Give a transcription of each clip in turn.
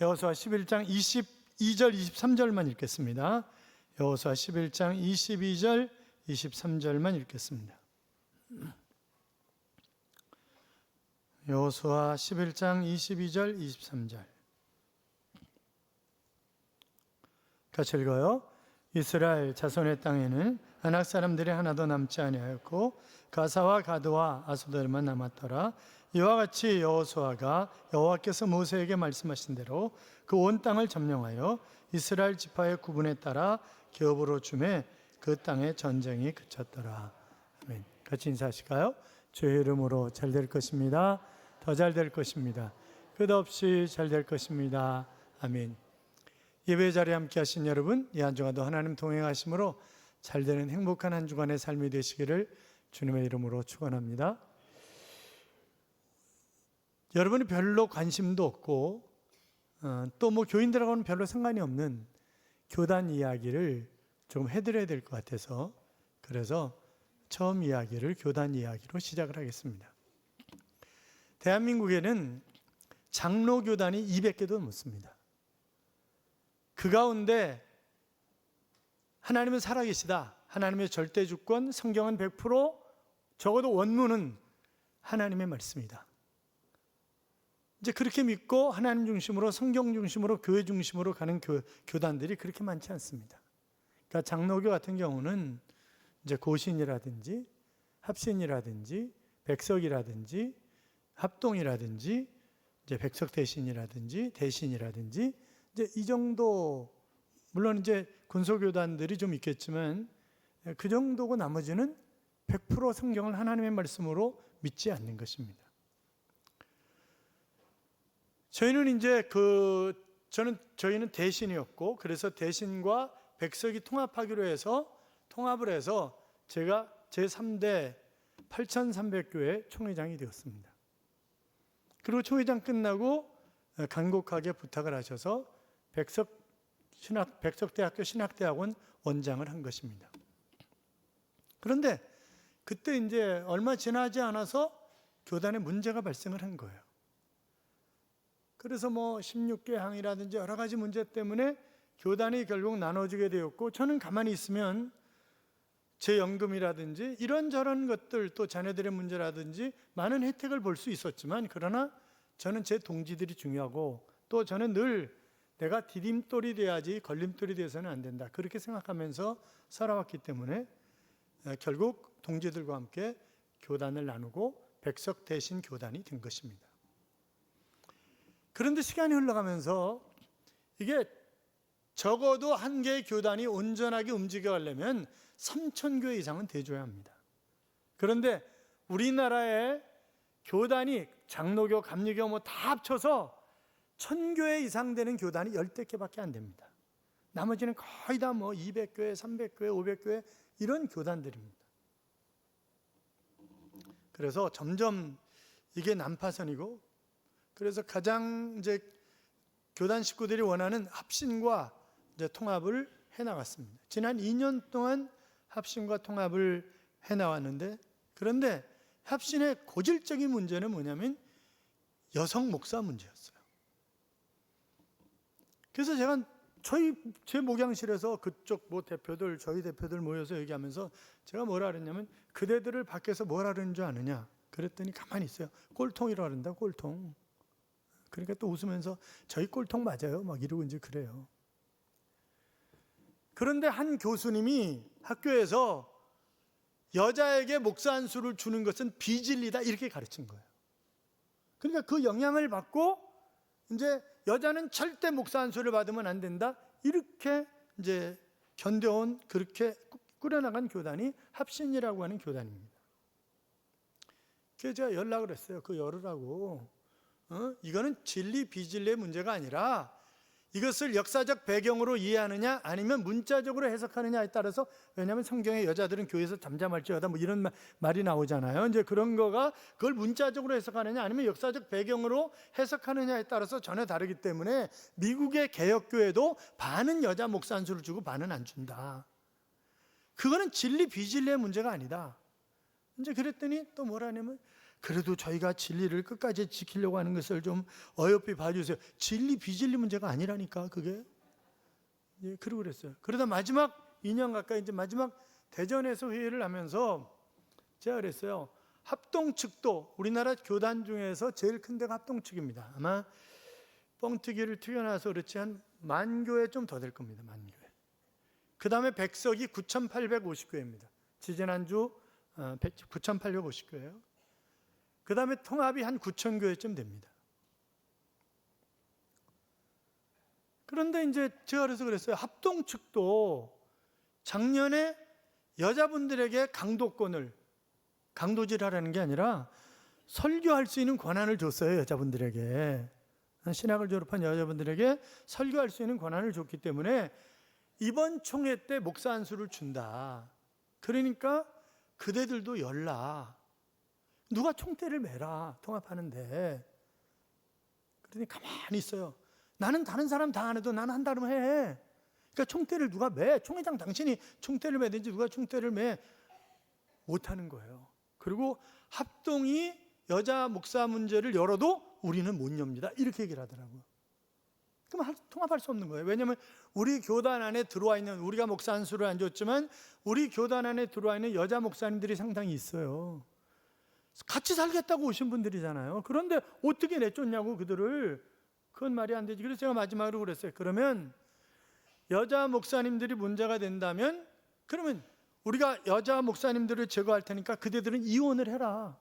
여호수아 11장 22절 23절만 읽겠습니다. 여호수아 11장 22절 23절만 읽겠습니다. 여호수아 11장 22절 23절 같이 읽어요. 이스라엘 자손의 땅에는 아낙 사람들이 하나도 남지 아니하였고 가사와 가드와 아소들만 남았더라. 이와 같이 여호수아가 여호와께서 모세에게 말씀하신 대로 그 온 땅을 점령하여 이스라엘 지파의 구분에 따라 기업으로 주매 그 땅에 전쟁이 그쳤더라. 아멘. 같이 인사하실까요? 주의 이름으로 잘 될 것입니다. 더 잘 될 것입니다. 끝없이 잘 될 것입니다. 아멘. 예배 자리에 함께 하신 여러분, 이 한 주간도 하나님 동행하심으로 잘되는 행복한 한 주간의 삶이 되시기를 주님의 이름으로 축원합니다. 여러분이 별로 관심도 없고 또 뭐 교인들하고는 별로 상관이 없는 교단 이야기를 좀 해드려야 될 것 같아서, 그래서 처음 이야기를 교단 이야기로 시작을 하겠습니다. 대한민국에는 장로교단이 200개도 넘습니다. 그 가운데 하나님은 살아계시다, 하나님의 절대주권, 성경은 100%, 적어도 원문은 하나님의 말씀이다, 이제 그렇게 믿고 하나님 중심으로, 성경 중심으로, 교회 중심으로 가는 교단들이 그렇게 많지 않습니다. 그러니까 장로교 같은 경우는 이제 고신이라든지 합신이라든지 백석이라든지 합동이라든지 이제 백석대신이라든지 대신이라든지 이제 이 정도, 물론 이제 군소교단들이 좀 있겠지만 그 정도고 나머지는 100% 성경을 하나님의 말씀으로 믿지 않는 것입니다. 저희는 이제 저희는 대신이었고, 그래서 대신과 백석이 통합을 해서 제가 제3대 8300교회 총회장이 되었습니다. 그리고 총회장 끝나고 간곡하게 부탁을 하셔서 백석대학교 신학대학원 원장을 한 것입니다. 그런데 그때 이제 얼마 지나지 않아서 교단에 문제가 발생을 한 거예요. 그래서 뭐 16개 항이라든지 여러 가지 문제 때문에 교단이 결국 나눠지게 되었고, 저는 가만히 있으면 제 연금이라든지 이런저런 것들, 또 자녀들의 문제라든지 많은 혜택을 볼 수 있었지만, 그러나 저는 제 동지들이 중요하고, 또 저는 늘 내가 디딤돌이 돼야지 걸림돌이 돼서는 안 된다, 그렇게 생각하면서 살아왔기 때문에 결국 동지들과 함께 교단을 나누고 백석 대신 교단이 된 것입니다. 그런데 시간이 흘러가면서 이게 적어도 한 개의 교단이 온전하게 움직여가려면 3,000교회 이상은 돼줘야 합니다. 그런데 우리나라의 교단이 장로교, 감리교 뭐 다 합쳐서 1,000교회 이상 되는 교단이 10대 개밖에 안 됩니다. 나머지는 거의 다 뭐 200교회, 300교회, 500교회 이런 교단들입니다. 그래서 점점 이게 난파선이고, 그래서 가장 이제 교단 식구들이 원하는 합신과 이제 통합을 해나갔습니다. 지난 2년 동안 합신과 통합을 해나왔는데, 그런데 합신의 고질적인 문제는 뭐냐면 여성 목사 문제였어요. 그래서 제가 제 목양실에서 그쪽 뭐 대표들, 저희 대표들 모여서 얘기하면서 제가 뭐라 그랬냐면, 그대들을 밖에서 뭐라 그러는 줄 아느냐 그랬더니 가만히 있어요. 꼴통이라고 그런다, 꼴통. 그러니까 또 웃으면서 저희 꼴통 맞아요 막 이러고 이제 그래요. 그런데 한 교수님이 학교에서 여자에게 목사 한 수를 주는 것은 비진리다 이렇게 가르친 거예요. 그러니까 그 영향을 받고 이제 여자는 절대 목사 한 수를 받으면 안 된다 이렇게 이제 견뎌온, 그렇게 꾸려나간 교단이 합신이라고 하는 교단입니다. 그래서 제가 연락을 했어요. 그 열으라고. 이거는 진리 비진리의 문제가 아니라 이것을 역사적 배경으로 이해하느냐 아니면 문자적으로 해석하느냐에 따라서, 왜냐하면 성경에 여자들은 교회에서 잠잠할지어다 뭐 이런 말이 나오잖아요. 이제 그런 거가 그걸 문자적으로 해석하느냐 아니면 역사적 배경으로 해석하느냐에 따라서 전혀 다르기 때문에 미국의 개혁교회도 반은 여자 목사 한 수를 주고 반은 안 준다. 그거는 진리 비진리의 문제가 아니다. 이제 그랬더니 또 뭐라 하냐면 그래도 저희가 진리를 끝까지 지키려고 하는 것을 좀 어여삐 봐주세요. 진리 비진리 문제가 아니라니까 그게. 예, 그러고 그랬어요. 그러다 마지막 2년 가까이 이제 마지막 대전에서 회의를 하면서 제가 그랬어요. 합동 측도 우리나라 교단 중에서 제일 큰 데가 합동 측입니다. 아마 뻥튀기를 튀겨나서 그렇지 한 10,000교회 좀 더 될 겁니다. 10,000교회. 그 다음에 백석이 9,850교회입니다. 지지난주 9,850교회예요. 그 다음에 통합이 한 9,000교회쯤 됩니다. 그런데 이제 제가 그래서 그랬어요. 합동 측도 작년에 여자분들에게 강도권을, 강도질하라는 게 아니라 설교할 수 있는 권한을 줬어요. 여자분들에게. 신학을 졸업한 여자분들에게 설교할 수 있는 권한을 줬기 때문에 이번 총회 때 목사 한 수를 준다. 그러니까 그대들도 열라. 누가 총대를 매라. 통합하는데. 그러니 가만히 있어요. 나는 다른 사람 다 안 해도 나는 한다면 해. 그러니까 총대를 누가 매? 총회장 당신이 총대를 매든지 누가 총대를 매? 못하는 거예요. 그리고 합동이 여자 목사 문제를 열어도 우리는 못 엽니다. 이렇게 얘기를 하더라고요. 그럼 통합할 수 없는 거예요. 왜냐하면 우리 교단 안에 들어와 있는, 우리가 목사 한 수를 안 줬지만 우리 교단 안에 들어와 있는 여자 목사님들이 상당히 있어요. 같이 살겠다고 오신 분들이잖아요. 그런데 어떻게 내쫓냐고 그들을. 그건 말이 안 되지. 그래서 제가 마지막으로 그랬어요. 그러면 여자 목사님들이 문제가 된다면 그러면 우리가 여자 목사님들을 제거할 테니까 그대들은 이혼을 해라.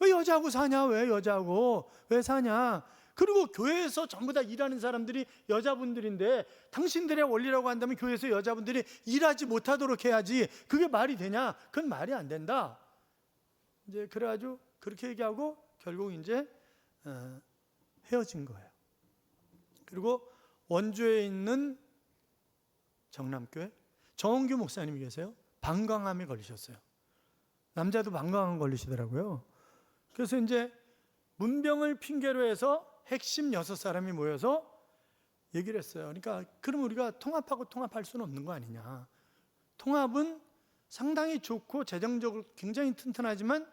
왜 여자하고 사냐? 왜 여자하고 왜 사냐? 그리고 교회에서 전부 다 일하는 사람들이 여자분들인데 당신들의 원리라고 한다면 교회에서 여자분들이 일하지 못하도록 해야지. 그게 말이 되냐? 그건 말이 안 된다. 이제 그래가지고 그렇게 얘기하고 결국 이제 헤어진 거예요. 그리고 원주에 있는 정남교회 정은규 목사님이 계세요. 방광암에 걸리셨어요. 남자도 방광암 걸리시더라고요. 그래서 이제 문병을 핑계로 해서 핵심 6사람이 모여서 얘기를 했어요. 그러니까 그럼 우리가 통합하고 통합할 수는 없는 거 아니냐. 통합은 상당히 좋고 재정적으로 굉장히 튼튼하지만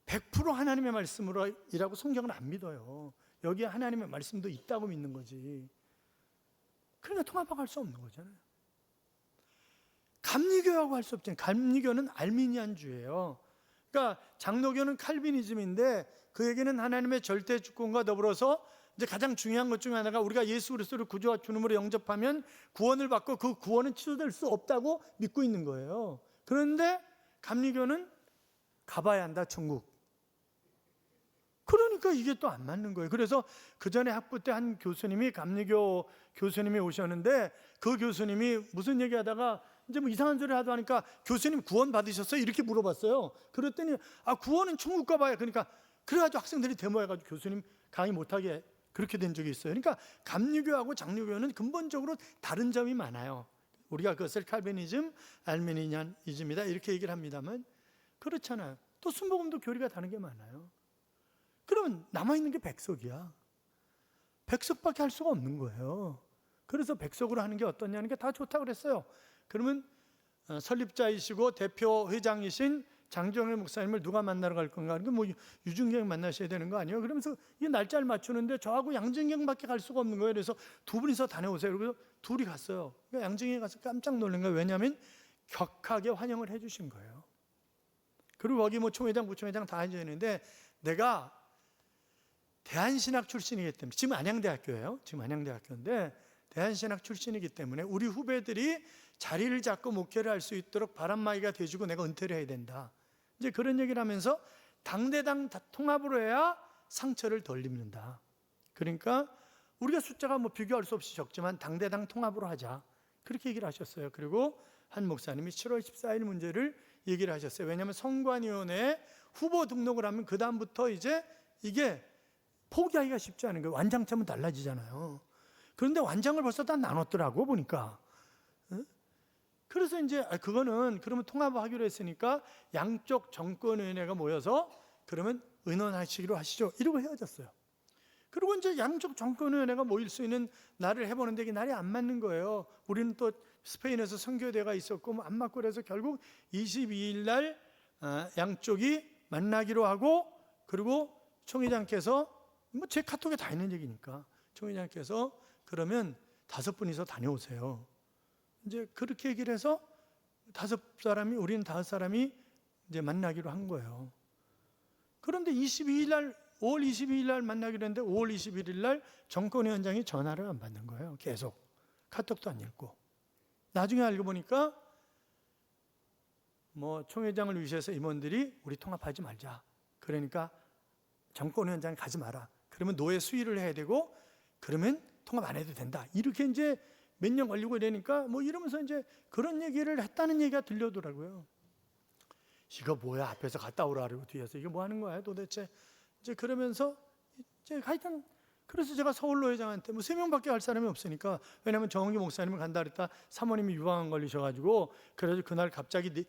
100% 하나님의 말씀으로 일하고 성경은 안 믿어요. 여기에 하나님의 말씀도 있다고 믿는 거지. 그러니까 통합하고 할 수 없는 거잖아요. 감리교하고 할 수 없잖아요. 감리교는 알미니안주예요. 그러니까 장로교는 칼비니즘인데 그 얘기는 하나님의 절대 주권과 더불어서 이제 가장 중요한 것 중에 하나가 우리가 예수 그리스도를 구주와 주님으로 영접하면 구원을 받고 그 구원은 취소될 수 없다고 믿고 있는 거예요. 그런데 감리교는 가봐야 한다, 천국. 그러니까 이게 또 안 맞는 거예요. 그래서 그 전에 학부 때 한 교수님이 감리교 교수님이 오셨는데 그 교수님이 무슨 얘기하다가 이제 뭐 이상한 소리 하다 하니까 교수님 구원 받으셨어요? 이렇게 물어봤어요. 그랬더니 천국은 천국 가봐야. 그러니까 그래가지고 학생들이 데모해가지고 교수님 강의 못하게 그렇게 된 적이 있어요. 그러니까 감리교하고 장로교는 근본적으로 다른 점이 많아요. 우리가 그것을 칼비니즘, 알미니안이즘이다 이렇게 얘기를 합니다만 그렇잖아요. 또 순복음도 교리가 다른 게 많아요. 그러면 남아있는 게 백석이야. 백석밖에 할 수가 없는 거예요. 그래서 백석으로 하는 게 어떠냐는 게 다 좋다고 그랬어요. 그러면 설립자이시고 대표 회장이신 장정일 목사님을 누가 만나러 갈 건가? 그러니까 뭐 유준경 만나셔야 되는 거 아니에요? 그러면서 이 날짜를 맞추는데 저하고 양정경밖에 갈 수가 없는 거예요. 그래서 두 분이서 다녀오세요. 그래서 둘이 갔어요. 그러니까 양정경에 가서 깜짝 놀란 거예요. 왜냐하면 격하게 환영을 해주신 거예요. 그리고 거기 뭐 총회장, 부총회장 다 앉아 있는데 내가 대한신학 출신이기 때문에 지금 안양대학교예요. 지금 안양대학교인데 대한신학 출신이기 때문에 우리 후배들이 자리를 잡고 목회를 할 수 있도록 바람막이가 돼주고 내가 은퇴를 해야 된다. 이제 그런 얘기를 하면서 당대당 통합으로 해야 상처를 덜 입는다. 그러니까 우리가 숫자가 뭐 비교할 수 없이 적지만 당대당 통합으로 하자. 그렇게 얘기를 하셨어요. 그리고 한 목사님이 7월 14일 문제를 얘기를 하셨어요. 왜냐하면 성관위원회에 후보 등록을 하면 그 다음부터 이제 이게 포기하기가 쉽지 않은 거예요. 완장차면 달라지잖아요. 그런데 완장을 벌써 다 나눴더라고 보니까. 그래서 이제 그거는 그러면 통합하기로 했으니까 양쪽 정권위원회가 모여서 그러면 의논하시기로 하시죠. 이러고 헤어졌어요. 그리고 이제 양쪽 정권위원회가 모일 수 있는 날을 해보는데 이게 날이 안 맞는 거예요. 우리는 또 스페인에서 선교대가 있었고 뭐 안 맞고 그래서 결국 22일 날 양쪽이 만나기로 하고, 그리고 총회장께서 뭐 제 카톡에 다 있는 얘기니까 총회장께서 그러면 5분이서 다녀오세요. 이제 그렇게 얘기를 해서 우리는 5사람이 이제 만나기로 한 거예요. 그런데 5월 22일 날 만나기로 했는데 5월 21일 날 정권위원장이 전화를 안 받는 거예요. 계속 카톡도 안 읽고. 나중에 알고 보니까 뭐 총회장을 위시해서 임원들이 우리 통합하지 말자. 그러니까 정권위원장 가지 마라. 그러면 노예 수위를 해야 되고, 그러면 통합 안 해도 된다. 이렇게 이제 몇 년 걸리고 이러니까 뭐 이러면서 이제 그런 얘기를 했다는 얘기가 들려오더라고요. 이거 뭐야, 앞에서 갔다 오라 그러고 뒤에서 이게 뭐 하는 거야 도대체. 이제 그러면서 이제 하여튼 그래서 제가 서울로 회장한테 뭐 3명밖에 갈 사람이 없으니까, 왜냐하면 정은기 목사님을 간다 그랬다 사모님이 유방암 걸리셔가지고, 그래서 그날 갑자기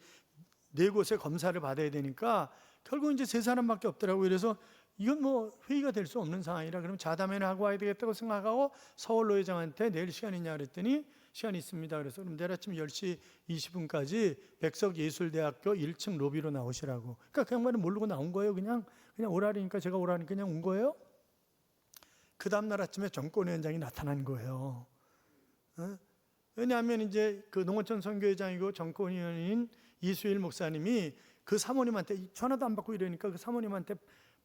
네 곳에 검사를 받아야 되니까 결국 이제 3사람밖에 없더라고요. 그래서 이건 뭐 회의가 될 수 없는 상황이라 그럼 자담회나 하고 와야 되겠다고 생각하고 서울로 회장한테 내일 시간 있냐 그랬더니 시간이 있습니다. 그래서 그럼 내일 아침 10시 20분까지 백석예술대학교 1층 로비로 나오시라고. 그러니까 그 양반은 모르고 나온 거예요. 그냥 오라니까 제가 오라니까 그냥 온 거예요. 그 다음날 아침에 정권위원장이 나타난 거예요. 왜냐하면 이제 그 농어촌 선교회장이고 정권위원인 이수일 목사님이 그 사모님한테 전화도 안 받고 이러니까 그 사모님한테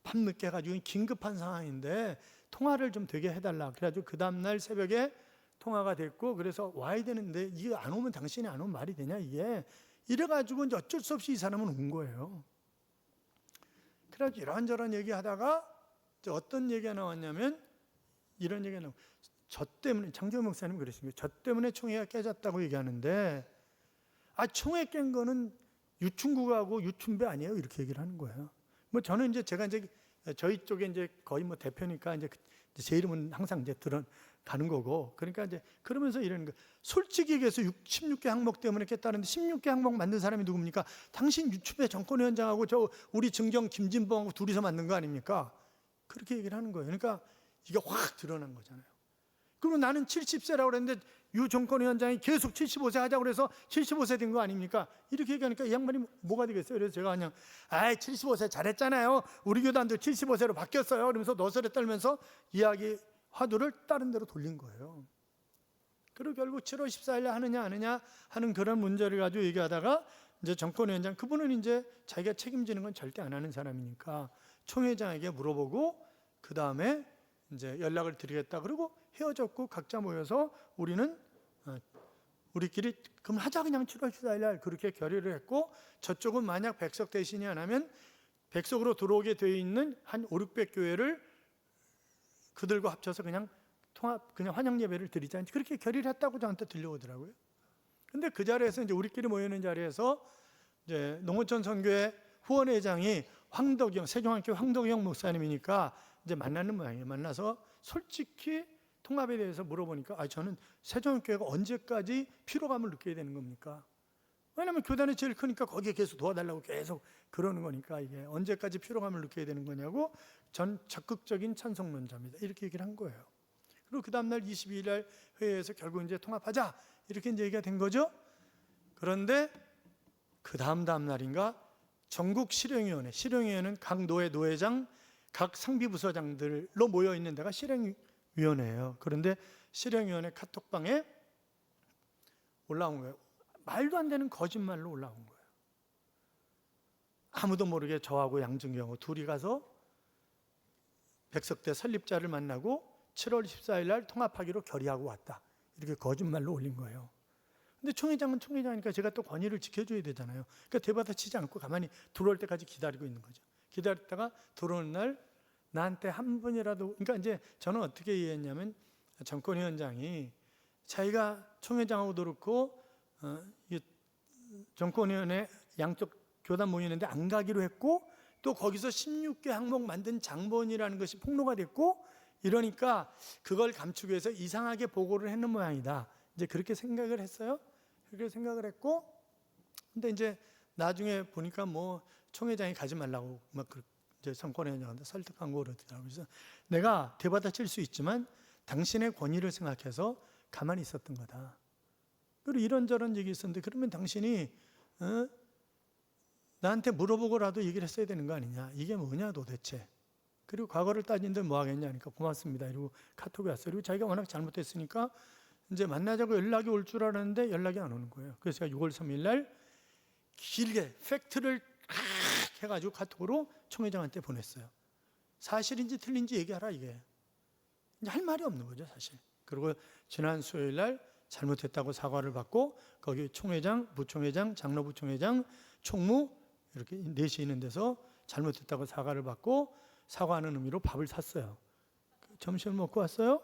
밤늦게 해가지고 긴급한 상황인데 통화를 좀 되게 해달라. 그래가지고 그 다음날 새벽에 통화가 됐고, 그래서 와야 되는데 이게 안 오면 당신이 안 오면 말이 되냐 이게. 이래가지고 이제 어쩔 수 없이 이 사람은 온 거예요. 그래가지고 이런저런 얘기하다가 어떤 얘기가 나왔냐면 이런 얘기가 나오고, 저 때문에 장재호 목사님 그랬습니다. 저 때문에 총회가 깨졌다고 얘기하는데, 총회 깬 거는 유충국하고 유춘배 아니에요? 이렇게 얘기를 하는 거예요. 뭐 저는 이제 제가 이제 저희 쪽에 이제 거의 뭐 대표니까 이제 제 이름은 항상 이제 들어가는 거고, 그러니까 이제 그러면서 이러는 거예요. 솔직히 얘기해서 16개 항목 때문에 깼다는데 16개 항목 만든 사람이 누굽니까? 당신 유춘배 정권위원장하고 저 우리 증경 김진봉하고 둘이서 만든 거 아닙니까? 그렇게 얘기를 하는 거예요. 그러니까 이게 확 드러난 거잖아요. 그리고 나는 70세라고 그랬는데 유 정권위원장이 계속 75세 하자고 그래서 75세 된 거 아닙니까? 이렇게 얘기하니까 이 양반이 뭐가 되겠어요? 그래서 제가 그냥 75세 잘했잖아요. 우리 교단도 75세로 바뀌었어요. 그러면서 너스레 떨면서 이야기 화두를 다른 데로 돌린 거예요. 그리고 결국 7월 14일에 하느냐 안 하느냐 하는 그런 문제를 가지고 얘기하다가 이제 정권위원장, 그분은 이제 자기가 책임지는 건 절대 안 하는 사람이니까 총회장에게 물어보고 그 다음에 이제 연락을 드리겠다. 그리고 헤어졌고 각자 모여서 우리끼리 그럼 하자, 그냥 7월 14일 날 그렇게 결의를 했고, 저쪽은 만약 백석 대신이 안 하면 백석으로 들어오게 되어 있는 한 5, 600교회를 그들과 합쳐서 그냥 환영 예배를 드리자, 그렇게 결의를 했다고 저한테 들려오더라고요. 근데 그 자리에서 이제 우리끼리 모여 있는 자리에서 이제 농어촌 선교회 후원회장이 세종학교 황덕영 목사님이니까 이제 만나는 모양이에요. 만나서 솔직히 통합에 대해서 물어보니까 저는 세종교회가 언제까지 피로감을 느껴야 되는 겁니까? 왜냐하면 교단이 제일 크니까 거기에 계속 도와달라고 계속 그러는 거니까 이게 언제까지 피로감을 느껴야 되는 거냐고, 전 적극적인 찬성론자입니다. 이렇게 얘기를 한 거예요. 그리고 그 다음날 22일 날 회의에서 결국 이제 통합하자 이렇게 이제 얘기가 된 거죠. 그런데 그 다음 날인가 전국 실행위원회는 각 노회장, 각 상비부서장들로 모여 있는 데가 실행위원회예요. 그런데 실행위원회 카톡방에 올라온 거예요. 말도 안 되는 거짓말로 올라온 거예요. 아무도 모르게 저하고 양준경하고 둘이 가서 백석대 설립자를 만나고 7월 14일 날 통합하기로 결의하고 왔다. 이렇게 거짓말로 올린 거예요. 근데 총회장은 총회장이니까 제가 또 권위를 지켜줘야 되잖아요. 그러니까 대받아치지 않고 가만히 들어올 때까지 기다리고 있는 거죠. 기다렸다가 들어오는 날 나한테 한 분이라도, 그러니까 이제 저는 어떻게 이해했냐면 정권위원장이 자기가 총회장하고도 그렇고 정권위원회 양쪽 교단 모이는데 안 가기로 했고, 또 거기서 16개 항목 만든 장본이라는 것이 폭로가 됐고, 이러니까 그걸 감추기 위해서 이상하게 보고를 했는 모양이다. 이제 그렇게 생각을 했어요. 그렇게 생각을 했고, 근데 이제 나중에 보니까 뭐 총회장이 가지 말라고 막 이제 정권위원장한테 설득한 거 그러더라고요. 그래서 내가 대받아칠 수 있지만 당신의 권위를 생각해서 가만히 있었던 거다. 그리고 이런저런 얘기 있었는데, 그러면 당신이 나한테 물어보고라도 얘기를 했어야 되는 거 아니냐. 이게 뭐냐 도대체. 그리고 과거를 따진데 뭐 하겠냐 하니까 고맙습니다. 이러고 카톡이 왔어요. 그리고 자기가 워낙 잘못했으니까 이제 만나자고 연락이 올 줄 알았는데 연락이 안 오는 거예요. 그래서 제가 6월 3일 날 길게 팩트를 해가지고 카톡으로 총회장한테 보냈어요. 사실인지 틀린지 얘기하라 이게. 이제 할 말이 없는 거죠 사실. 그리고 지난 수요일 날 잘못했다고 사과를 받고 거기 총회장, 부총회장, 장로부총회장, 총무 이렇게 넷이 있는 데서 잘못했다고 사과를 받고 사과하는 의미로 밥을 샀어요. 점심을 먹고 왔어요.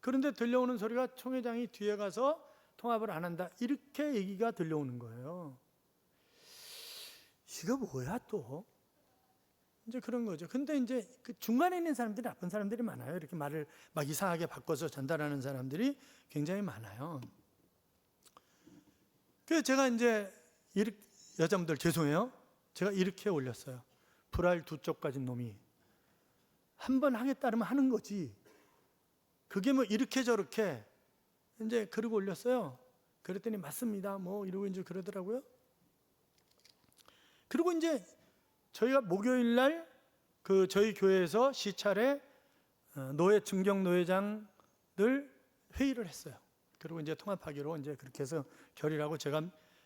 그런데 들려오는 소리가 총회장이 뒤에 가서 통합을 안 한다 이렇게 얘기가 들려오는 거예요. 이거 뭐야 또? 이제 그런 거죠. 근데 이제 그 중간에 있는 사람들이 나쁜 사람들이 많아요. 이렇게 말을 막 이상하게 바꿔서 전달하는 사람들이 굉장히 많아요. 그래서 제가 이제 여자분들 죄송해요. 제가 이렇게 올렸어요. 불알 두 쪽 가진 놈이 한 번 하겠다면 하는 거지. 그게 뭐 이렇게 저렇게 이제 그러고 올렸어요. 그랬더니 맞습니다. 뭐 이러고 이제 그러더라고요. 그리고 이제 저희가 목요일 날 그 저희 교회에서 시찰에 노회 증경 노회장들 회의를 했어요. 그리고 이제 통합하기로 이제 그렇게 해서 결의를 하고 제가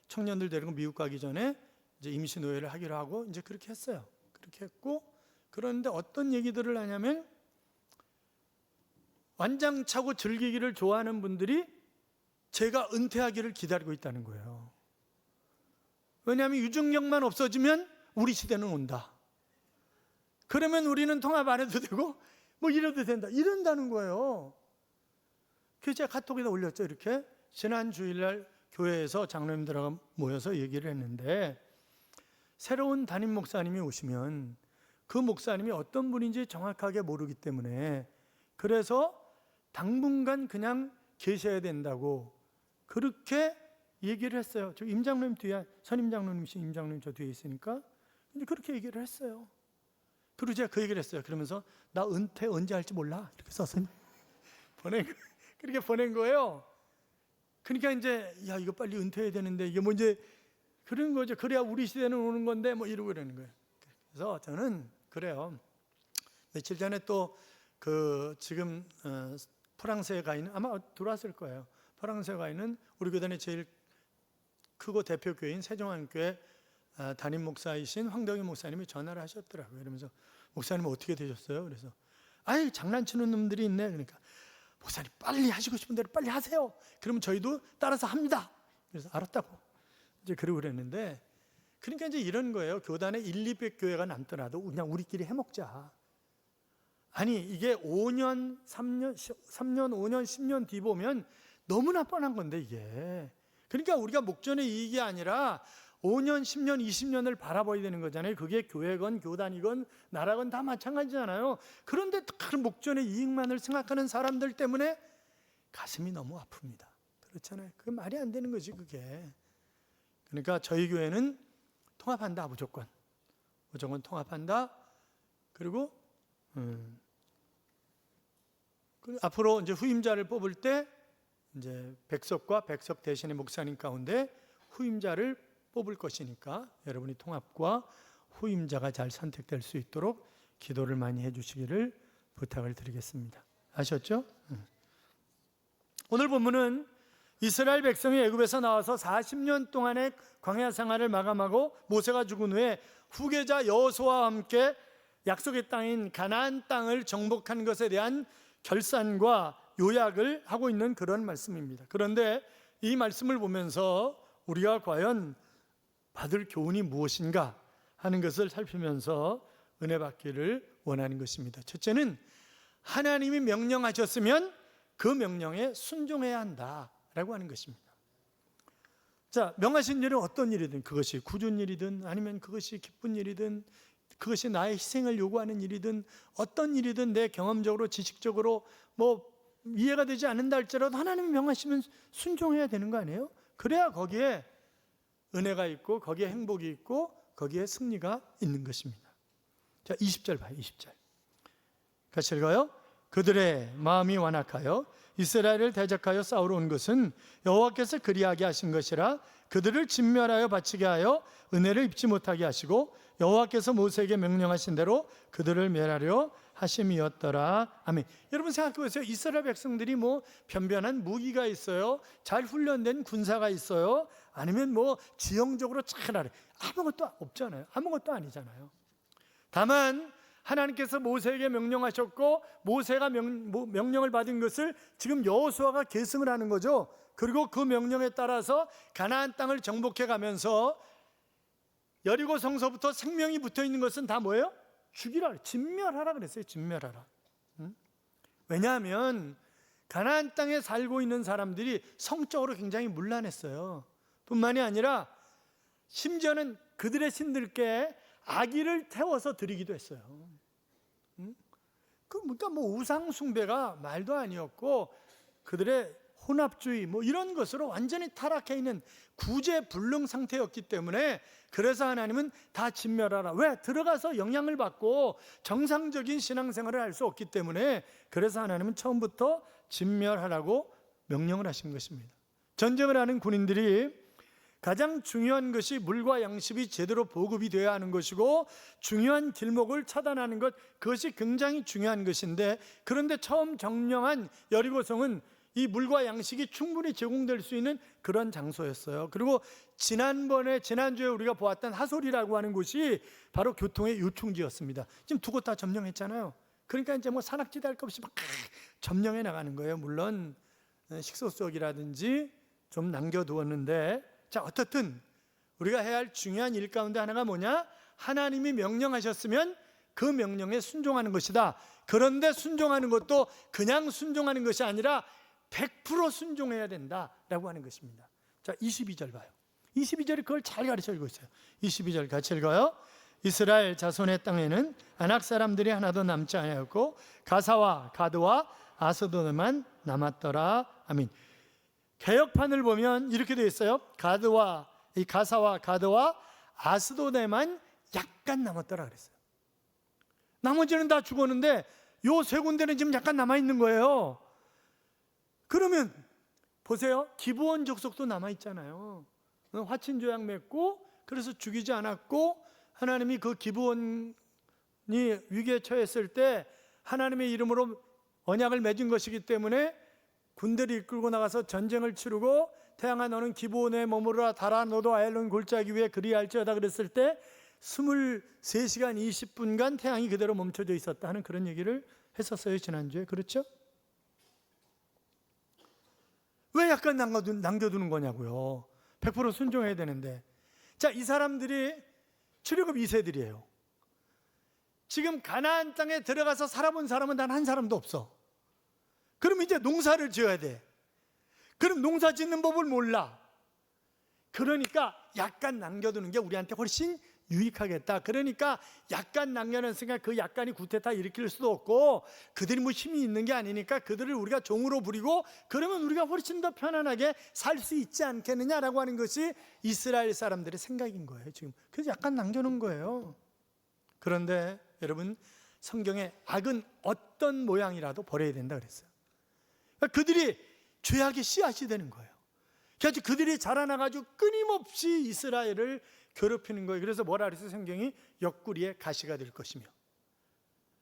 청년들 데리고 미국 가기 전에 이제 임시 노회를 하기로 하고 이제 그렇게 했어요. 그렇게 했고 그런데 어떤 얘기들을 하냐면 완장차고 즐기기를 좋아하는 분들이 제가 은퇴하기를 기다리고 있다는 거예요. 왜냐하면 유중력만 없어지면 우리 시대는 온다. 그러면 우리는 통합 안 해도 되고 뭐 이래도 된다. 이런다는 거예요. 그래서 제가 카톡에다 올렸죠. 이렇게 지난 주일날 교회에서 장로님들하고 모여서 얘기를 했는데 새로운 담임 목사님이 오시면 그 목사님이 어떤 분인지 정확하게 모르기 때문에 그래서 당분간 그냥 계셔야 된다고 그렇게 얘기를 했어요. 저 임장로님 뒤에 선임 장로님이신 임장로님 저 뒤에 있으니까 이제 그렇게 얘기를 했어요. 그리고 제가 그 얘기를 했어요. 그러면서 나 은퇴 언제 할지 몰라 이렇게 써서 그렇게 보낸 거예요. 그러니까 이제 야 이거 빨리 은퇴해야 되는데 이게 뭐 이제 그런 거죠. 그래야 우리 시대는 오는 건데 뭐 이러고 그러는 거예요. 그래서 저는 그래요. 며칠 전에 또 그 지금 프랑스에 가 있는 아마 들어왔을 거예요. 프랑스에 가 있는 우리 교단의 제일 크고 대표 교회인 세종한교회 담임 목사이신 황덕희 목사님이 전화를 하셨더라고요. 그러면서 목사님 어떻게 되셨어요? 그래서 아이 장난치는 놈들이 있네. 그러니까 목사님 빨리 하시고 싶은 대로 빨리 하세요. 그러면 저희도 따라서 합니다. 그래서 알았다고 이제 그러고 그랬는데 그러니까 이제 이런 거예요. 교단에 1, 200 교회가 남더라도 그냥 우리끼리 해먹자. 아니 이게 5년, 3년, 5년, 10년 뒤 보면 너무나 뻔한 건데 이게. 그러니까 우리가 목전의 이익이 아니라 5년, 10년, 20년을 바라봐야 되는 거잖아요. 그게 교회건 교단이건 나라건 다 마찬가지잖아요. 그런데 그 목전의 이익만을 생각하는 사람들 때문에 가슴이 너무 아픕니다. 그렇잖아요. 그게 말이 안 되는 거지 그게. 그러니까 저희 교회는 통합한다 무조건 통합한다. 그리고 앞으로 이제 후임자를 뽑을 때 이제 백석과 백석 대신의 목사님 가운데 후임자를 뽑을 것이니까 여러분이 통합과 후임자가 잘 선택될 수 있도록 기도를 많이 해주시기를 부탁을 드리겠습니다. 아셨죠? 오늘 본문은 이스라엘 백성이 애굽에서 나와서 40년 동안의 광야 생활을 마감하고 모세가 죽은 후에 후계자 여호수아와 함께 약속의 땅인 가나안 땅을 정복한 것에 대한 결산과 요약을 하고 있는 그런 말씀입니다. 그런데 이 말씀을 보면서 우리가 과연 받을 교훈이 무엇인가 하는 것을 살피면서 은혜 받기를 원하는 것입니다. 첫째는 하나님이 명령하셨으면 그 명령에 순종해야 한다라고 하는 것입니다. 자, 명하신 일은 어떤 일이든 그것이 굳은 일이든 아니면 그것이 기쁜 일이든 그것이 나의 희생을 요구하는 일이든 어떤 일이든 내 경험적으로 지식적으로 뭐 이해가 되지 않는다 할지라도 하나님이 명하시면 순종해야 되는 거 아니에요? 그래야 거기에 은혜가 있고 거기에 행복이 있고 거기에 승리가 있는 것입니다. 자, 20절 봐요. 20절 같이 읽어요. 그들의 마음이 완악하여 이스라엘을 대적하여 싸우러 온 것은 여호와께서 그리하게 하신 것이라 그들을 진멸하여 바치게 하여 은혜를 입지 못하게 하시고 여호와께서 모세에게 명령하신 대로 그들을 멸하려 하심이었더라. 아멘. 여러분 생각해 보세요. 이스라엘 백성들이 뭐 변변한 무기가 있어요, 잘 훈련된 군사가 있어요, 아니면 뭐 지형적으로 잘 알아요. 아무것도 없잖아요. 아무것도 아니잖아요. 다만 하나님께서 모세에게 명령하셨고 모세가 명령을 받은 것을 지금 여호수아가 계승을 하는 거죠. 그리고 그 명령에 따라서 가나안 땅을 정복해 가면서 여리고 성서부터 생명이 붙어 있는 것은 다 뭐예요? 죽이라, 진멸하라 그랬어요. 진멸하라. 왜냐하면 가나안 땅에 살고 있는 사람들이 성적으로 굉장히 문란했어요. 뿐만이 아니라 심지어는 그들의 신들께 아기를 태워서 드리기도 했어요. 그러니까 뭐 우상 숭배가 말도 아니었고 그들의 혼합주의 뭐 이런 것으로 완전히 타락해 있는 구제불능 상태였기 때문에 그래서 하나님은 다 진멸하라. 왜? 들어가서 영향을 받고 정상적인 신앙생활을 할 수 없기 때문에 그래서 하나님은 처음부터 진멸하라고 명령을 하신 것입니다. 전쟁을 하는 군인들이 가장 중요한 것이 물과 양식이 제대로 보급이 되어야 하는 것이고 중요한 길목을 차단하는 것, 그것이 굉장히 중요한 것인데 그런데 처음 점령한 여리고성은 이 물과 양식이 충분히 제공될 수 있는 그런 장소였어요. 그리고 지난주에 우리가 보았던 하솔이라고 하는 곳이 바로 교통의 요충지였습니다. 지금 두 곳 다 점령했잖아요. 그러니까 이제 뭐 산악지대 할 것 없이 막 점령해 나가는 거예요. 물론 식소속이라든지 좀 남겨두었는데, 자 어떻든 우리가 해야 할 중요한 일 가운데 하나가 뭐냐? 하나님이 명령하셨으면 그 명령에 순종하는 것이다. 그런데 순종하는 것도 그냥 순종하는 것이 아니라 100% 순종해야 된다라고 하는 것입니다. 자 22절 봐요. 22절이 그걸 잘 가르쳐주고 있어요. 22절 같이 읽어요. 이스라엘 자손의 땅에는 아낙 사람들이 하나도 남지 아니하였고 가사와 가드와 아스도드만 남았더라. 아멘. 개혁판을 보면 이렇게 되어 있어요. 가사와 가드와 아스도드만 약간 남았더라 그랬어요. 나머지는 다 죽었는데 요 세 군데는 지금 약간 남아있는 거예요. 그러면 보세요. 기브온 족속도 남아있잖아요. 화친조약 맺고 그래서 죽이지 않았고 하나님이 그 기브온이 위기에 처했을 때 하나님의 이름으로 언약을 맺은 것이기 때문에 군대를 이끌고 나가서 전쟁을 치르고 태양아 너는 기브온에 머무르라 달아 너도 아엘론 골짜기 위에 그리할지어다 그랬을 때 23시간 20분간 태양이 그대로 멈춰져 있었다 하는 그런 얘기를 했었어요. 지난주에. 그렇죠? 왜 약간 남겨두는 거냐고요. 100% 순종해야 되는데. 자, 이 사람들이 출애굽 2세들이에요. 지금 가나안 땅에 들어가서 살아본 사람은 단 한 사람도 없어. 그럼 이제 농사를 지어야 돼. 그럼 농사 짓는 법을 몰라. 그러니까 약간 남겨두는 게 우리한테 훨씬 유익하겠다. 그러니까 약간 남겨놨으니까 그 약간이 구태타 일으킬 수도 없고 그들이 뭐 힘이 있는 게 아니니까 그들을 우리가 종으로 부리고 그러면 우리가 훨씬 더 편안하게 살 수 있지 않겠느냐라고 하는 것이 이스라엘 사람들의 생각인 거예요. 지금 그래서 약간 남겨놓은 거예요. 그런데 여러분 성경에 악은 어떤 모양이라도 버려야 된다 그랬어요. 그러니까 그들이 죄악의 씨앗이 되는 거예요. 그래서 그들이 자라나가지고 끊임없이 이스라엘을 괴롭히는 거예요. 그래서 뭐라 그랬어요? 성경이 옆구리에 가시가 될 것이며.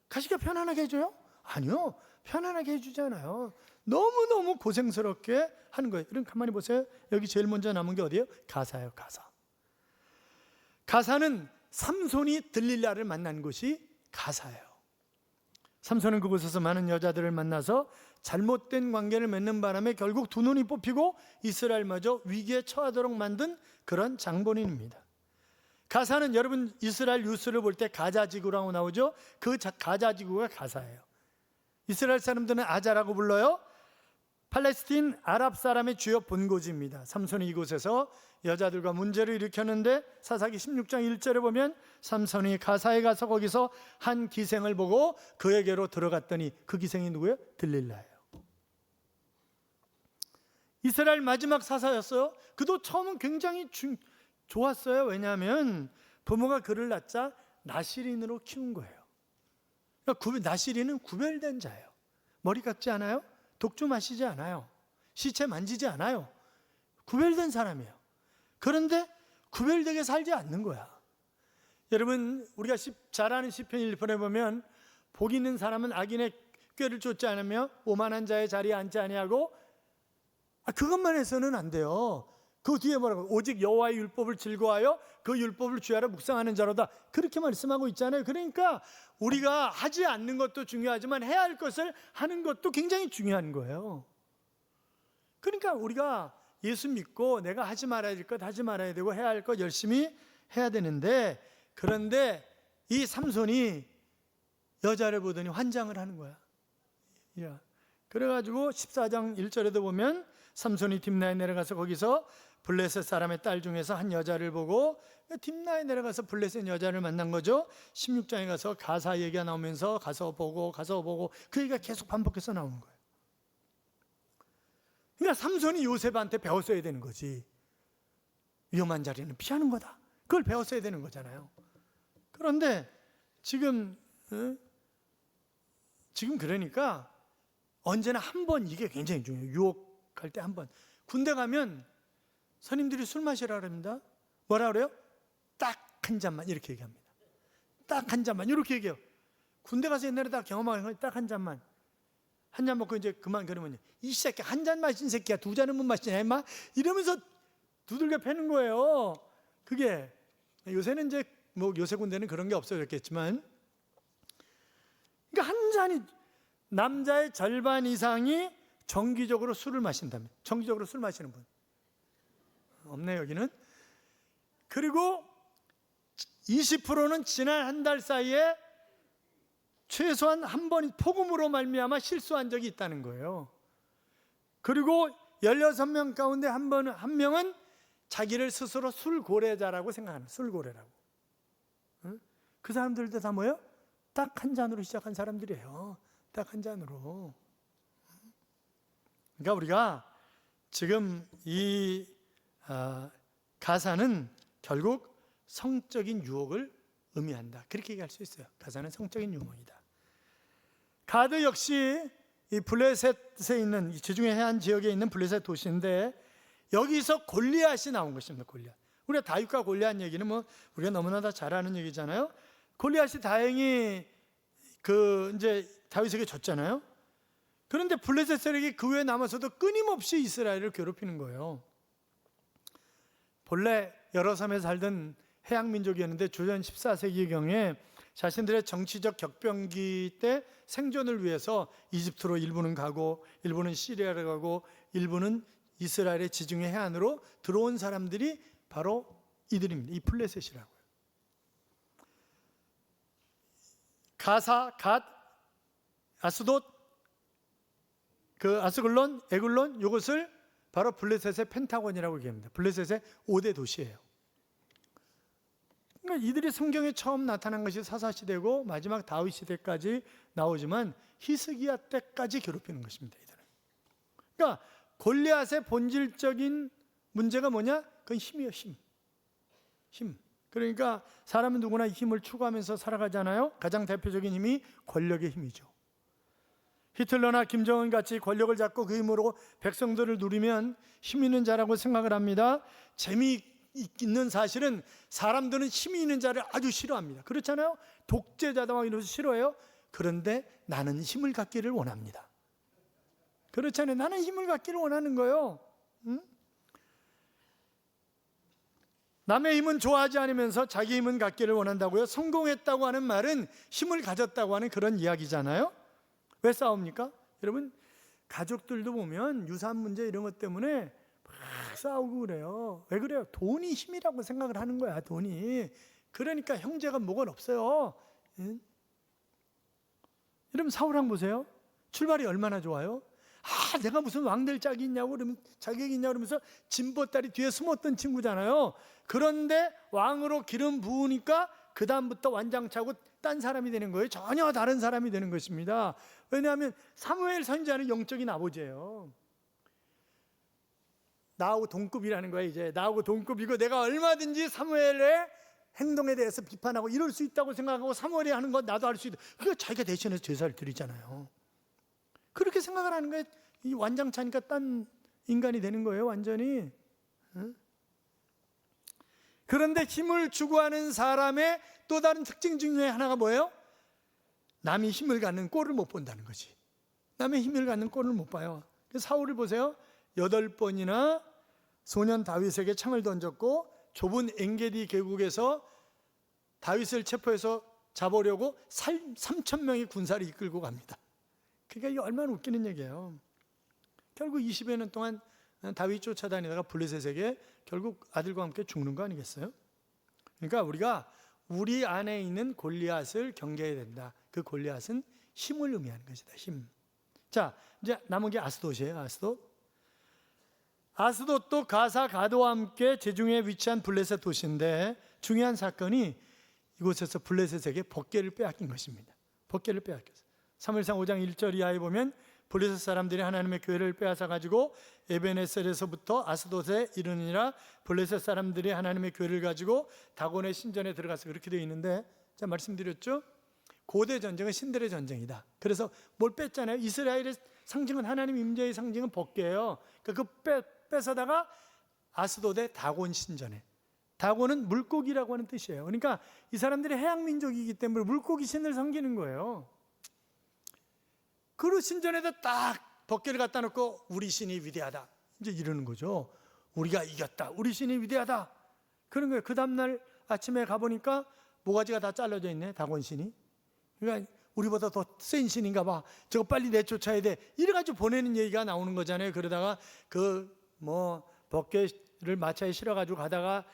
가시가 편안하게 해줘요? 아니요, 편안하게 해주지 않아요. 너무너무 고생스럽게 하는 거예요. 그럼 가만히 보세요. 여기 제일 먼저 남은 게 어디예요? 가사예요. 가사는 삼손이 들릴라를 만난 곳이 가사예요. 삼손은 그곳에서 많은 여자들을 만나서 잘못된 관계를 맺는 바람에 결국 두 눈이 뽑히고 이스라엘마저 위기에 처하도록 만든 그런 장본인입니다. 가사는 여러분 이스라엘 뉴스를 볼 때 가자지구라고 나오죠. 그 가자지구가 가사예요. 이스라엘 사람들은 아자라고 불러요. 팔레스틴 아랍 사람의 주요 본고지입니다. 삼손이 이곳에서 여자들과 문제를 일으켰는데 사사기 16장 1절에 보면 삼손이 가사에 가서 거기서 한 기생을 보고 그에게로 들어갔더니 그 기생이 누구예요? 들릴라예요. 이스라엘 마지막 사사였어요. 그도 처음은 굉장히 좋았어요. 왜냐하면 부모가 그를 낳자 나시린으로 키운 거예요. 그러니까 나시린은 구별된 자예요. 머리 깎지 않아요? 독주 마시지 않아요. 시체 만지지 않아요. 구별된 사람이에요. 그런데 구별되게 살지 않는 거야. 여러분, 우리가 잘 아는 시편 1편에 보면 복 있는 사람은 악인의 꾀를 쫓지 않으며 오만한 자의 자리에 앉지 아니하고, 그것만 해서는 안 돼요. 그 뒤에 뭐라고? 오직 여호와의 율법을 즐거워하여 그 율법을 주야로 묵상하는 자로다. 그렇게 말씀하고 있잖아요. 그러니까 우리가 하지 않는 것도 중요하지만 해야 할 것을 하는 것도 굉장히 중요한 거예요. 그러니까 우리가 예수 믿고 내가 하지 말아야 될 것 하지 말아야 되고 해야 할 것 열심히 해야 되는데, 그런데 이 삼손이 여자를 보더니 환장을 하는 거야. 그래가지고 14장 1절에도 보면 삼손이 딥나에 내려가서 거기서 블레셋 사람의 딸 중에서 한 여자를 보고, 딥나에 내려가서 블레셋 여자를 만난 거죠. 16장에 가서 가사 얘기가 나오면서 가서 보고 그 얘기가 계속 반복해서 나오는 거예요. 그러니까 삼손이 요셉한테 배웠어야 되는 거지. 위험한 자리는 피하는 거다. 그걸 배웠어야 되는 거잖아요. 그런데 지금 그러니까 언제나 한 번, 이게 굉장히 중요해요. 유혹할 때 한 번. 군대 가면 선임들이 술 마시라 그럽니다. 뭐라 그래요? 딱 한 잔만, 이렇게 얘기합니다. 딱 한 잔만, 이렇게 얘기해요. 군대 가서 옛날에 다 경험한 거, 딱 한 잔만. 한 잔 먹고 이제 그만. 그러면 이 새끼 한 잔 마신 새끼야, 두 잔은 못 마시냐 임마, 이러면서 두들겨 패는 거예요. 그게 요새는 이제 뭐 요새 군대는 그런 게 없어졌겠지만, 그러니까 한 잔이, 남자의 절반 이상이 정기적으로 술을 마신다면, 정기적으로 술 마시는 분 없네 여기는. 그리고 20%는 지난 한 달 사이에 최소한 한 번 폭음으로 말미암아 실수한 적이 있다는 거예요. 그리고 16명 가운데 한 명은 자기를 스스로 술고래자라고 생각하는, 술고래라고. 그 사람들도 다 뭐예요? 딱 한 잔으로 시작한 사람들이에요. 딱 한 잔으로. 그러니까 우리가 지금 이 가사는 결국 성적인 유혹을 의미한다, 그렇게 얘기할 수 있어요. 가사는 성적인 유혹이다. 가드 역시 이 블레셋에 있는, 지중해 해안 지역에 있는 블레셋 도시인데, 여기서 골리앗이 나온 것입니다. 골리앗. 우리가 다윗과 골리앗 얘기는 뭐 우리가 너무나 다 잘 아는 얘기잖아요. 골리앗이 다행히 이제 다윗에게 졌잖아요. 그런데 블레셋 세력이 그 외에 남아서도 끊임없이 이스라엘을 괴롭히는 거예요. 본래 여러 섬에 살던 해양 민족이었는데 주전 14세기경에 자신들의 정치적 격변기 때 생존을 위해서 이집트로 일부는 가고, 일부는 시리아로 가고, 일부는 이스라엘의 지중해 해안으로 들어온 사람들이 바로 이들입니다. 이 블레셋이라고요. 가사, 갓, 아스돗, 아스글론, 에글론, 이것을 바로 블레셋의 펜타곤이라고 얘기합니다. 블레셋의 5대 도시예요. 그러니까 이들이 성경에 처음 나타난 것이 사사시대고 마지막 다윗 시대까지 나오지만 히스기야 때까지 괴롭히는 것입니다. 이들은. 그러니까 골리앗의 본질적인 문제가 뭐냐? 그건 힘이에요. 힘. 그러니까 사람은 누구나 힘을 추구하면서 살아가잖아요. 가장 대표적인 힘이 권력의 힘이죠. 히틀러나 김정은 같이 권력을 잡고 그 힘으로 백성들을 누리면 힘 있는 자라고 생각을 합니다. 재미있는 사실은 사람들은 힘이 있는 자를 아주 싫어합니다. 그렇잖아요. 독재자다 막 이러면서 싫어해요. 그런데 나는 힘을 갖기를 원합니다. 그렇잖아요. 나는 힘을 갖기를 원하는 거예요. 남의 힘은 좋아하지 않으면서 자기 힘은 갖기를 원한다고요. 성공했다고 하는 말은 힘을 가졌다고 하는 그런 이야기잖아요. 왜 싸웁니까? 여러분, 가족들도 보면 유산 문제 이런 것 때문에 막 싸우고 그래요. 왜 그래요? 돈이 힘이라고 생각을 하는 거야. 돈이. 그러니까 형제가 뭐가 없어요. 여러분, 사울왕 보세요. 출발이 얼마나 좋아요. 내가 무슨 왕될 짝이 있냐고, 그러면 자격이 있냐고 그러면서 진보딸이 뒤에 숨었던 친구잖아요. 그런데 왕으로 기름 부으니까 그 다음부터 완장차고 딴 사람이 되는 거예요. 전혀 다른 사람이 되는 것입니다. 왜냐하면 사무엘 선지자는 영적인 아버지예요. 나하고 동급이라는 거예요. 이제 나하고 동급이고, 내가 얼마든지 사무엘의 행동에 대해서 비판하고 이럴 수 있다고 생각하고, 사무엘이 하는 건 나도 할 수 있다. 그러니까 자기가 대신해서 제사를 드리잖아요. 그렇게 생각을 하는 거예요. 이 완장차니까 딴 인간이 되는 거예요, 완전히. 그런데 힘을 추구하는 사람의 또 다른 특징 중에 하나가 뭐예요? 남이 힘을 갖는 꼴을 못 본다는 거지. 남의 힘을 갖는 꼴을 못 봐요. 사울을 보세요. 8번이나 소년 다윗에게 창을 던졌고 좁은 엔게디 계곡에서 다윗을 체포해서 잡으려고 3,000명의 군사를 이끌고 갑니다. 그러니까 이게 얼마나 웃기는 얘기예요. 결국 20여 년 동안 다윗 쫓아다니다가 블레셋에게 결국 아들과 함께 죽는 거 아니겠어요? 그러니까 우리가 우리 안에 있는 골리앗을 경계해야 된다. 그 골리앗은 힘을 의미하는 것이다. 힘. 자, 이제 남은 게 아스돗이에요. 아스돗도 가사 가드와 함께 제중에 위치한 블레셋 도시인데 중요한 사건이 이곳에서 블레셋에게 법궤를 빼앗긴 것입니다. 법궤를 빼앗겼어요. 사무엘상 5장 1절 이하에 보면 블레셋 사람들이 하나님의 교회를 빼앗아 가지고 에벤에셀에서부터 아스돗에 이르느니라. 블레셋 사람들이 하나님의 교회를 가지고 다곤의 신전에 들어가서 그렇게 되어 있는데, 제가 말씀드렸죠. 고대 전쟁은 신들의 전쟁이다. 그래서 뭘 뺐잖아요. 이스라엘의 상징은, 하나님 임재의 상징은 법궤예요. 그러니까 그 뺏어다가 아스돗의 다곤 신전에. 다곤은 물고기라고 하는 뜻이에요. 그러니까 이 사람들이 해양 민족이기 때문에 물고기 신을 섬기는 거예요. 그 신전에다 딱 법궤를 갖다 놓고 우리 신이 위대하다 이제 이러는 거죠. 우리가 이겼다, 우리 신이 위대하다, 그런 거예요. 그 다음날 아침에 가보니까 모가지가 다 잘라져 있네, 다곤 신이. 그러니까 우리보다 더 센 신인가 봐, 저거 빨리 내쫓아야 돼, 이래가지고 보내는 얘기가 나오는 거잖아요. 그러다가 법궤를 마차에 실어가지고 가다가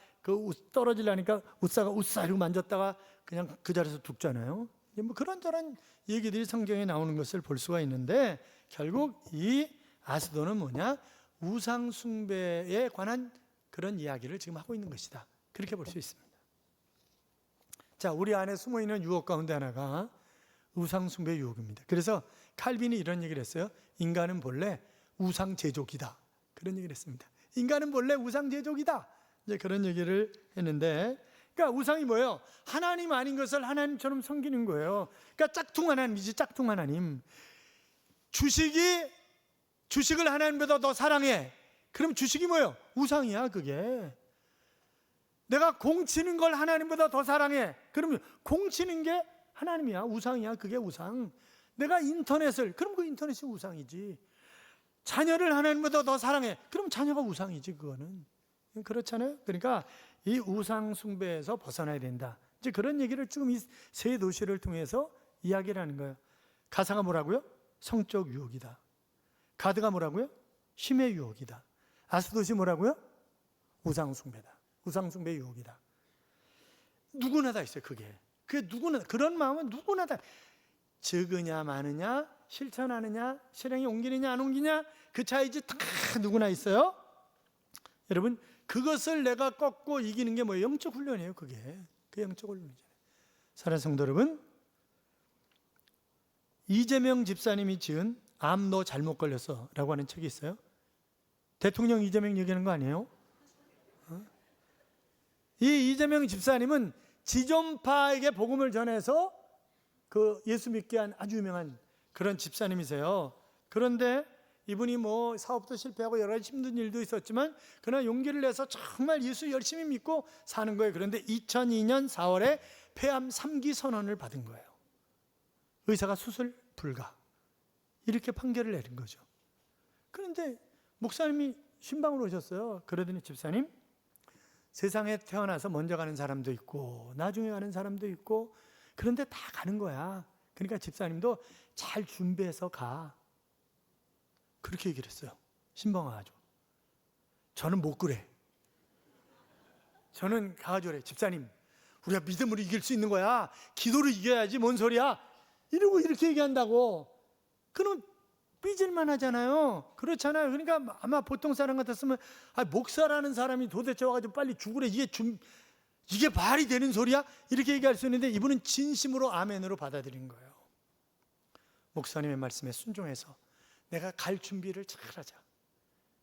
떨어지려니까 웃사가 이러고 만졌다가 그냥 그 자리에서 죽잖아요. 그런저런 얘기들이 성경에 나오는 것을 볼 수가 있는데, 결국 이 아스돗은 뭐냐? 우상 숭배에 관한 그런 이야기를 지금 하고 있는 것이다. 그렇게 볼 수 있습니다. 자, 우리 안에 숨어있는 유혹 가운데 하나가 우상 숭배 유혹입니다. 그래서 칼빈이 이런 얘기를 했어요. 인간은 본래 우상 제조기다, 그런 얘기를 했습니다. 인간은 본래 우상 제조기다, 이제 그런 얘기를 했는데, 그러니까 우상이 뭐예요? 하나님 아닌 것을 하나님처럼 섬기는 거예요. 그러니까 짝퉁 하나님이지, 짝퉁 하나님. 주식을 하나님보다 더 사랑해. 그럼 주식이 뭐예요? 우상이야, 그게. 내가 공 치는 걸 하나님보다 더 사랑해. 그러면 공 치는 게 하나님이야, 우상이야, 그게 우상. 내가 인터넷을, 그럼 그 인터넷이 우상이지. 자녀를 하나님보다 더 사랑해. 그럼 자녀가 우상이지, 그거는. 그렇잖아요. 그러니까 이 우상 숭배에서 벗어나야 된다. 이제 그런 얘기를 지금 이 세 도시를 통해서 이야기를 하는 거예요. 가사가 뭐라고요? 성적 유혹이다. 가드가 뭐라고요? 힘의 유혹이다. 아스돗이 뭐라고요? 우상 숭배다. 우상 숭배 유혹이다. 누구나 다 있어요, 그게. 누구나, 그런 마음은 누구나 다. 적으냐 많으냐, 실천하느냐, 실행에 옮기느냐 안 옮기냐, 그 차이지. 다 누구나 있어요. 여러분, 그것을 내가 꺾고 이기는 게 뭐예요? 영적 훈련이에요, 그게. 그 영적 훈련이잖아요. 사랑하는 성도 여러분, 이재명 집사님이 지은 암 너 잘못 걸렸어 라고 하는 책이 있어요. 대통령 이재명 얘기하는 거 아니에요? 이 이재명 집사님은 지존파에게 복음을 전해서 그 예수 믿게 한 아주 유명한 그런 집사님이세요. 그런데 이분이 사업도 실패하고 여러 가지 힘든 일도 있었지만 그러나 용기를 내서 정말 예수 열심히 믿고 사는 거예요. 그런데 2002년 4월에 폐암 3기 선언을 받은 거예요. 의사가 수술 불가, 이렇게 판결을 내린 거죠. 그런데 목사님이 신방으로 오셨어요. 그러더니 집사님, 세상에 태어나서 먼저 가는 사람도 있고 나중에 가는 사람도 있고, 그런데 다 가는 거야. 그러니까 집사님도 잘 준비해서 가, 그렇게 얘기를 했어요. 신방 와가지고. 저는 못 그래. 저는 가가지고 그래. 집사님, 우리가 믿음으로 이길 수 있는 거야. 기도로 이겨야지, 뭔 소리야. 이러고 이렇게 얘기한다고. 그럼 삐질만 하잖아요. 그렇잖아요. 그러니까 아마 보통 사람 같았으면 목사라는 사람이 도대체 와가지고 빨리 죽으래, 이게 말이 되는 소리야? 이렇게 얘기할 수 있는데 이분은 진심으로 아멘으로 받아들인 거예요. 목사님의 말씀에 순종해서 내가 갈 준비를 잘하자.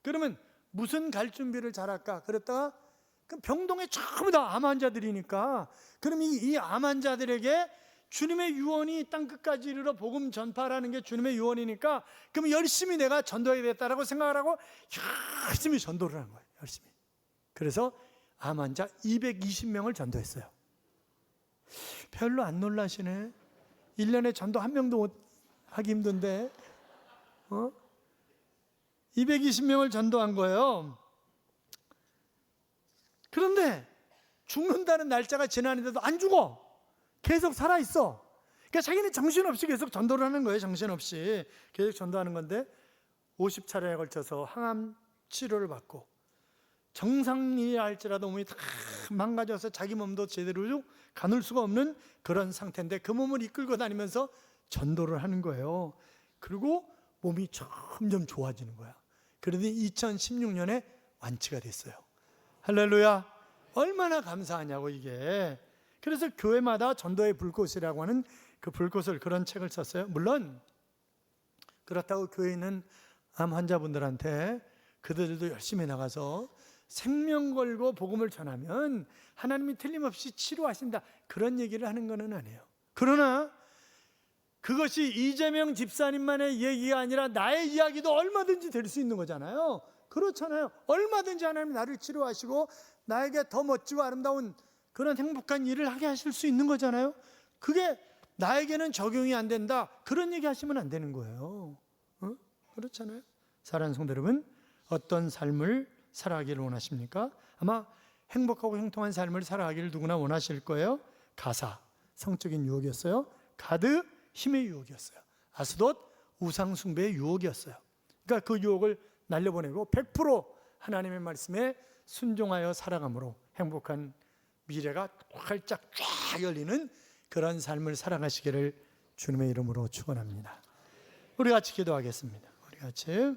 그러면 무슨 갈 준비를 잘할까? 그랬다가 병동에 전부 다 암 환자들이니까, 그럼 이 암 환자들에게 주님의 유언이 땅끝까지 이르러 복음 전파라는 게 주님의 유언이니까 그럼 열심히 내가 전도해야겠다라고 생각을 하고 열심히 전도를 한 거예요. 열심히. 그래서 암 환자 220명을 전도했어요. 별로 안 놀라시네. 1년에 전도 한 명도 하기 힘든데 220명을 전도한 거예요. 그런데 죽는다는 날짜가 지났는데도 안 죽어. 계속 살아있어. 그러니까 자기는 정신없이 계속 전도를 하는 거예요. 정신없이 계속 전도하는 건데 50차례에 걸쳐서 항암 치료를 받고 정상이라 할지라도 몸이 다 망가져서 자기 몸도 제대로 가눌 수가 없는 그런 상태인데 그 몸을 이끌고 다니면서 전도를 하는 거예요. 그리고 몸이 점점 좋아지는 거야. 그러더니 2016년에 완치가 됐어요. 할렐루야. 얼마나 감사하냐고 이게. 그래서 교회마다 전도의 불꽃이라고 하는 그 불꽃을 그런 책을 썼어요. 물론 그렇다고 교회에 있는 암 환자분들한테 그들도 열심히 나가서 생명 걸고 복음을 전하면 하나님이 틀림없이 치료하신다 그런 얘기를 하는 건 아니에요. 그러나 그것이 이재명 집사님만의 얘기가 아니라 나의 이야기도 얼마든지 될 수 있는 거잖아요. 그렇잖아요. 얼마든지 하나님이 나를 치료하시고 나에게 더 멋지고 아름다운 그런 행복한 일을 하게 하실 수 있는 거잖아요. 그게 나에게는 적용이 안 된다 그런 얘기 하시면 안 되는 거예요. 그렇잖아요. 사랑하는 성도 여러분, 어떤 삶을 살아가기를 원하십니까? 아마 행복하고 형통한 삶을 살아가기를 누구나 원하실 거예요. 가사, 성적인 유혹이었어요. 가드, 힘의 유혹이었어요. 아스돗, 우상 숭배의 유혹이었어요. 그러니까 그 유혹을 날려보내고 100% 하나님의 말씀에 순종하여 살아감으로 행복한 미래가 활짝 쫙 열리는 그런 삶을 살아가시기를 주님의 이름으로 축원합니다. 우리 같이 기도하겠습니다. 우리 같이